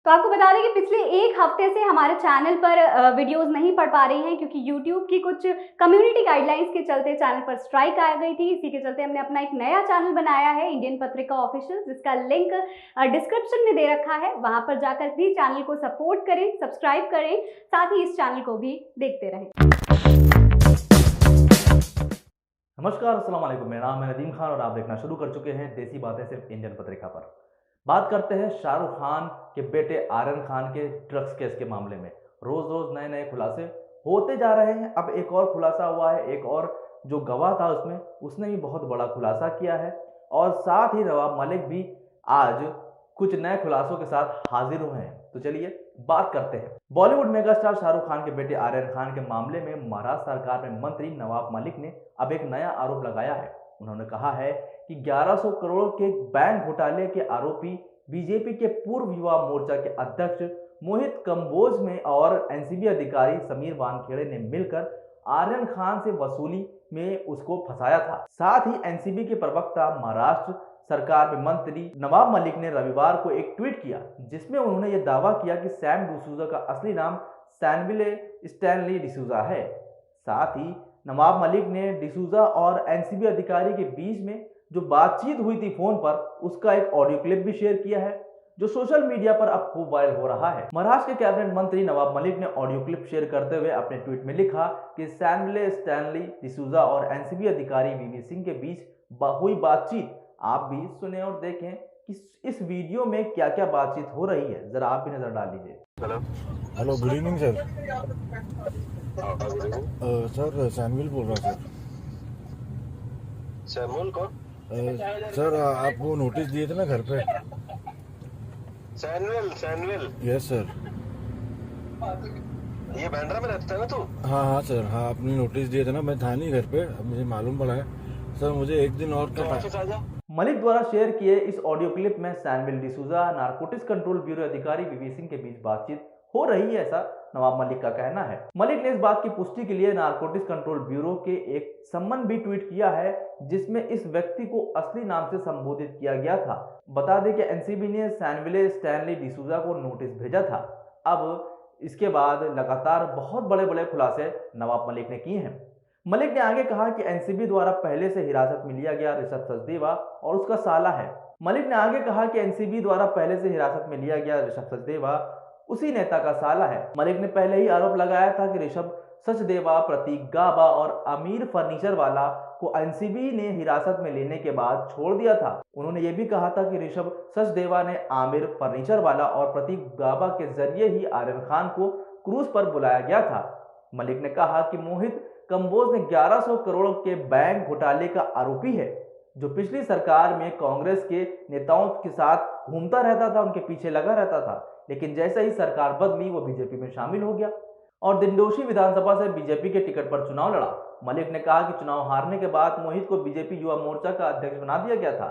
तो आपको बता दें कि पिछले 1 हफ्ते से हमारे चैनल पर वीडियोज़ नहीं पड़ पा रही हैं क्योंकि यूट्यूब की कुछ कम्युनिटी गाइडलाइंस के चलते चैनल पर स्ट्राइक आ गई थी। इसी के चलते हमने अपना एक नया चैनल बनाया है इंडियन पत्रिका ऑफिशियल, जिसका लिंक डिस्क्रिप्शन में दे रखा है। वहां पर जाकर भी चैनल को सपोर्ट करें, सब्सक्राइब करें, साथ ही इस चैनल को भी देखते रहें। नमस्कार, अस्सलाम वालेकुम। मेरा नाम है नदीम खान और आप देखना शुरू कर चुके हैं देसी बातें सिर्फ इंडियन पत्रिका पर। बात करते हैं शाहरुख खान के बेटे आर्यन खान के ड्रग्स केस के मामले में। रोज रोज नए नए खुलासे होते जा रहे हैं। अब एक और खुलासा हुआ है। एक और जो गवाह था उसमें उसने भी बहुत बड़ा खुलासा किया है और साथ ही नवाब मलिक भी आज कुछ नए खुलासों के साथ हाजिर हुए हैं। तो चलिए बात करते हैं। बॉलीवुड मेगास्टार शाहरुख खान के बेटे आर्यन खान के मामले में महाराष्ट्र सरकार में मंत्री नवाब मलिक ने अब एक नया आरोप लगाया है। उन्होंने कहा है कि 1100 करोड़ के बैंक घोटाले के आरोपी बीजेपी के पूर्व युवा मोर्चा के अध्यक्ष मोहित कंबोज में और एनसीबी अधिकारी समीर वानखेड़े ने मिलकर आर्यन खान से वसूली में उसको फंसाया था। साथ ही एनसीबी के प्रवक्ता महाराष्ट्र सरकार में मंत्री नवाब मलिक ने रविवार को एक ट्वीट किया जिसमें उन्होंने यह दावा किया कि सैम डिसूजा का असली नाम सैनविले स्टैनली डिसूजा है। साथ ही नवाब मलिक ने डिसूजा और एनसीबी अधिकारी के बीच में जो बातचीत हुई थी फोन पर, उसका एक ऑडियो क्लिप भी शेयर किया है जो सोशल मीडिया पर अब खूब वायरल हो रहा है। महाराष्ट्र के कैबिनेट मंत्री नवाब मलिक ने ऑडियो क्लिप शेयर करते हुए अपने ट्वीट में लिखा कि सैनविले स्टैनली डिसूजा और एनसीबी अधिकारी वीवी सिंह के बीच हुई बातचीत आप भी सुने और देखें कि इस वीडियो में क्या क्या बातचीत हो रही है। जरा आप भी नजर डाल लीजिए। Hello, good evening sir. Sir Samuel बोल रहा सर। सैमुअल कौन? सर आपको नोटिस दिए थे ना घर पे। Samuel yes sir. ये बांद्रा में रहता है ना तू? हाँ सर, हाँ आपने नोटिस दिए थे ना। मैं था नहीं घर पे, अब मुझे मालूम पड़ा है सर। मुझे एक दिन और का मलिक द्वारा शेयर किए इस ऑडियो क्लिप में Samuel D'Souza, narcotics control bureau अधिकारी वीवी सिंह के बीच बातचीत हो रही है, ऐसा नवाब मलिक का कहना है। मलिक ने इस बात की पुष्टि के लिए नारकोटिक्स कंट्रोल ब्यूरो के एक सम्मन भी ट्वीट किया है जिसमें इस व्यक्ति को असली नाम से संबोधित किया गया था। बता दें कि एनसीबी ने सैनविले स्टैनली डिसूजा को नोटिस भेजा था। अब इसके बाद लगातार बहुत बड़े बड़े खुलासे नवाब मलिक ने किए हैं। मलिक ने आगे कहा कि एनसीबी द्वारा पहले से हिरासत में लिया गया ऋषभ सचदेवा और उसका साला है। मलिक ने आगे कहा कि एनसीबी द्वारा पहले से हिरासत में लिया गया ऋषभ सचदेवा उसी नेता का साला है। मलिक ने पहले ही आरोप लगाया था कि ऋषभ सचदेवा, प्रतीक गाबा और अमीर फर्नीचर वाला को एनसीबी ने हिरासत में लेने के बाद छोड़ दिया था। उन्होंने ये भी कहा था कि ऋषभ सचदेवा ने आमिर फर्नीचर वाला और प्रतीक गाबा के जरिए ही आर्यन खान को क्रूज पर बुलाया गया था। मलिक ने कहा कि मोहित कंबोज ने 1100 करोड़ के बैंक घोटाले का आरोपी है जो पिछली सरकार में कांग्रेस के नेताओं के साथ घूमता रहता था, उनके पीछे लगा रहता था। लेकिन जैसे ही सरकार बदली वो बीजेपी में शामिल हो गया और दिंडोशी विधानसभा से बीजेपी के टिकट पर चुनाव लड़ा। मलिक ने कहा कि चुनाव हारने के बाद मोहित को बीजेपी युवा मोर्चा का अध्यक्ष बना दिया गया था।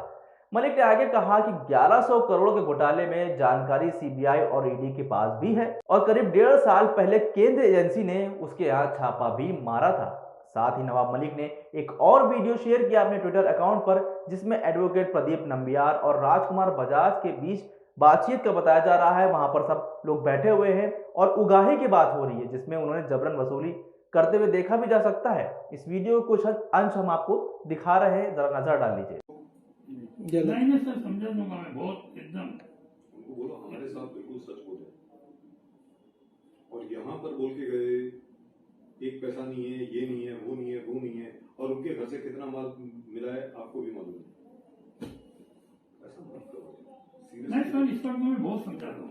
मलिक ने आगे कहा कि 1100 करोड़ के घोटाले में जानकारी सीबीआई और ईडी के पास भी है और करीब 1.5 साल पहले केंद्रीय एजेंसी ने उसके यहाँ छापा भी मारा था। साथ ही नवाब मलिक ने एक और वीडियो शेयर किया अपने ट्विटर अकाउंट पर जिसमें एडवोकेट प्रदीप नंबियार और राजकुमार बजाज के बीच बातचीत का बताया जा रहा है। वहां पर सब लोग बैठे हुए हैं और उगाही की बात हो रही है जिसमें उन्होंने जबरन वसूली करते हुए देखा भी जा सकता है। इस वीडियो को कुछ अंश हम आपको दिखा रहे हैं, जरा नजर डाल लीजिए। नहीं सर, समझा दूंगा मैं बहुत एकदम। बोलो हमारे साथ बिल्कुल सच बोले और यहाँ पर बोल के गए एक पैसा नहीं है, ये नहीं है, वो नहीं है, वो नहीं है और उनके घर से कितना माल मिला है आपको भी मालूम है। ऐसा मत करो। नहीं सर, इस पर मैं बहुत समझा रहा हूँ।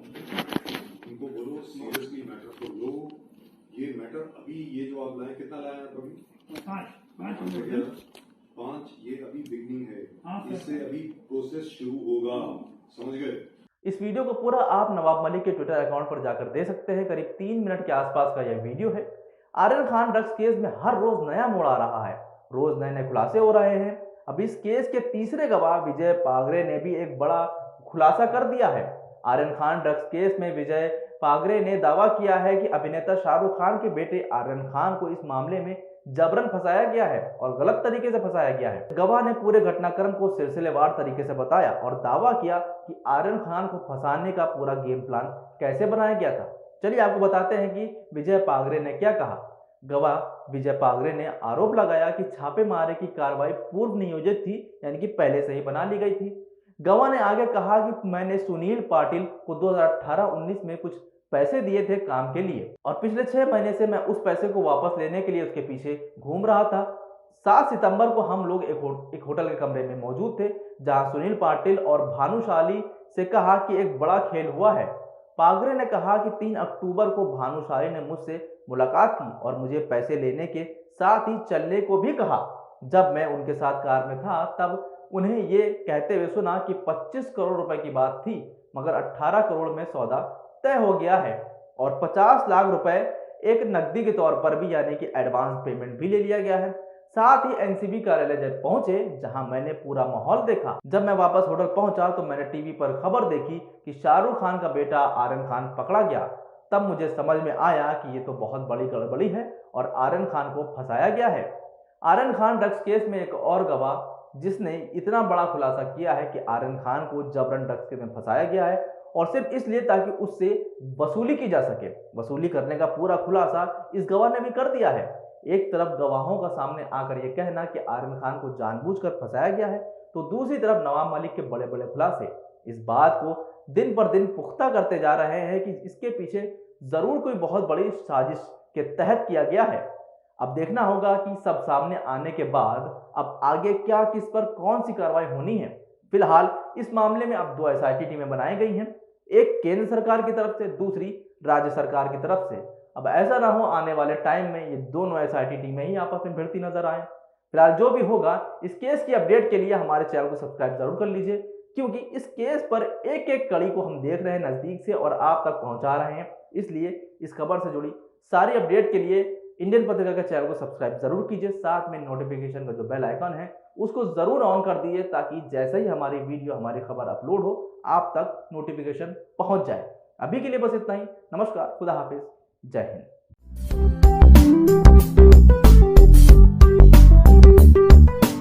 उनको बोलो सीरियसली मैटर को लो। ये मैटर अभी ये जो आप लाए कितना लाया आप अभी? 5 ये अभी बिगनिंग है। इससे अभी प्रोसेस शुरू होगा, समझ गए? इस वीडियो को पूरा आप नवाब मलिक के ट्विटर अकाउंट पर जाकर दे सकते हैं। करीब 3 मिनट के आसपास का यह वीडियो है। आर्यन खान ड्रग्स केस में हर रोज नया मोड़ आ रहा है, रोज नए नए खुलासे हो रहे हैं। अब इस केस के तीसरे गवाह विजय पागरे ने भी एक बड़ा खुलासा कर दिया है। आर्यन खान ड्रग्स केस में विजय पागरे ने दावा किया है कि अभिनेता शाहरुख खान के बेटे आर्यन खान को इस मामले में जबरन फंसाया गया है और गलत तरीके से फंसाया गया है। गवाह ने पूरे घटनाक्रम को सिलसिलेवार तरीके से बताया और दावा किया कि आर्यन खान को फंसाने का पूरा गेम प्लान कैसे बनाया गया था। चलिए आपको बताते हैं कि विजय पागरे ने क्या कहा। गवाह विजय पागरे ने आरोप लगाया कि छापेमारी की कार्रवाई पूर्व नियोजित थी, यानी कि पहले से ही बना ली गई थी। गवाह ने आगे कहा कि मैंने सुनील पाटिल को 2018-19 में कुछ पैसे दिए थे काम के लिए और पिछले 6 महीने से मैं उस पैसे को वापस लेने के लिए उसके पीछे घूम रहा था। 7 सितंबर को हम लोग एक होटल के कमरे में मौजूद थे जहां सुनील पाटिल और भानुशाली से कहा कि एक बड़ा खेल हुआ है। पागरे ने कहा कि 3 अक्टूबर को भानुशाली ने मुझसे मुलाकात की और मुझे पैसे लेने के साथ ही चलने को भी कहा। जब मैं उनके साथ कार में था तब उन्हें ये कहते हुए सुना कि 25 करोड़ रुपए की बात थी, मगर 18 करोड़ में सौदा तय हो गया है और 50 लाख रुपए एक नकदी के तौर पर भी, यानी कि एडवांस पेमेंट भी ले लिया गया है। साथ ही एनसीबी कार्यालय जब पहुंचे जहां मैंने पूरा माहौल देखा। जब मैं वापस होटल पहुंचा तो मैंने टीवी पर खबर देखी कि शाहरुख खान का बेटा आर्यन खान पकड़ा गया। तब मुझे समझ में आया कि ये तो बहुत बड़ी गड़बड़ी है और आर्यन खान को फंसाया गया है। आर्यन खान ड्रग्स केस में एक और गवाह जिसने इतना बड़ा खुलासा किया है कि आर्यन खान को जबरन ड्रग्स केस में फंसाया गया है और सिर्फ इसलिए ताकि उससे वसूली की जा सके। वसूली करने का पूरा खुलासा इस गवाह ने भी कर दिया है। एक तरफ गवाहों का सामने आकर यह कहना कि आर्यन खान को जानबूझकर फंसाया गया है, तो दूसरी तरफ नवाब मलिक के बड़े बड़े खुलासे इस बात को दिन पर दिन पुख्ता करते जा रहे हैं कि इसके पीछे जरूर कोई बहुत बड़ी साजिश के तहत किया गया है। अब देखना होगा कि सब सामने आने के बाद अब आगे क्या, किस पर कौन सी कार्रवाई होनी है। फिलहाल इस मामले में अब 2 SIT टीमें बनाई गई हैं, एक केंद्र सरकार की तरफ से, दूसरी राज्य सरकार की तरफ से। अब ऐसा ना हो आने वाले टाइम में ये दोनों SIT टीमें ही आपस में भिड़ती नजर आए। फिलहाल जो भी होगा, इस केस की अपडेट के लिए हमारे चैनल को सब्सक्राइब जरूर कर लीजिए, क्योंकि इस केस पर एक एक कड़ी को हम देख रहे हैं नजदीक से और आप तक पहुंचा रहे हैं। इसलिए इस खबर से जुड़ी सारी अपडेट के लिए इंडियन पत्रिका के चैनल को सब्सक्राइब जरूर कीजिए। साथ में नोटिफिकेशन का जो बेल आइकन है उसको जरूर ऑन कर दीजिए, ताकि जैसे ही हमारी वीडियो, हमारी खबर अपलोड हो आप तक नोटिफिकेशन पहुंच जाए। अभी के लिए बस इतना ही। नमस्कार, खुदा हाफिज, जय हिंद।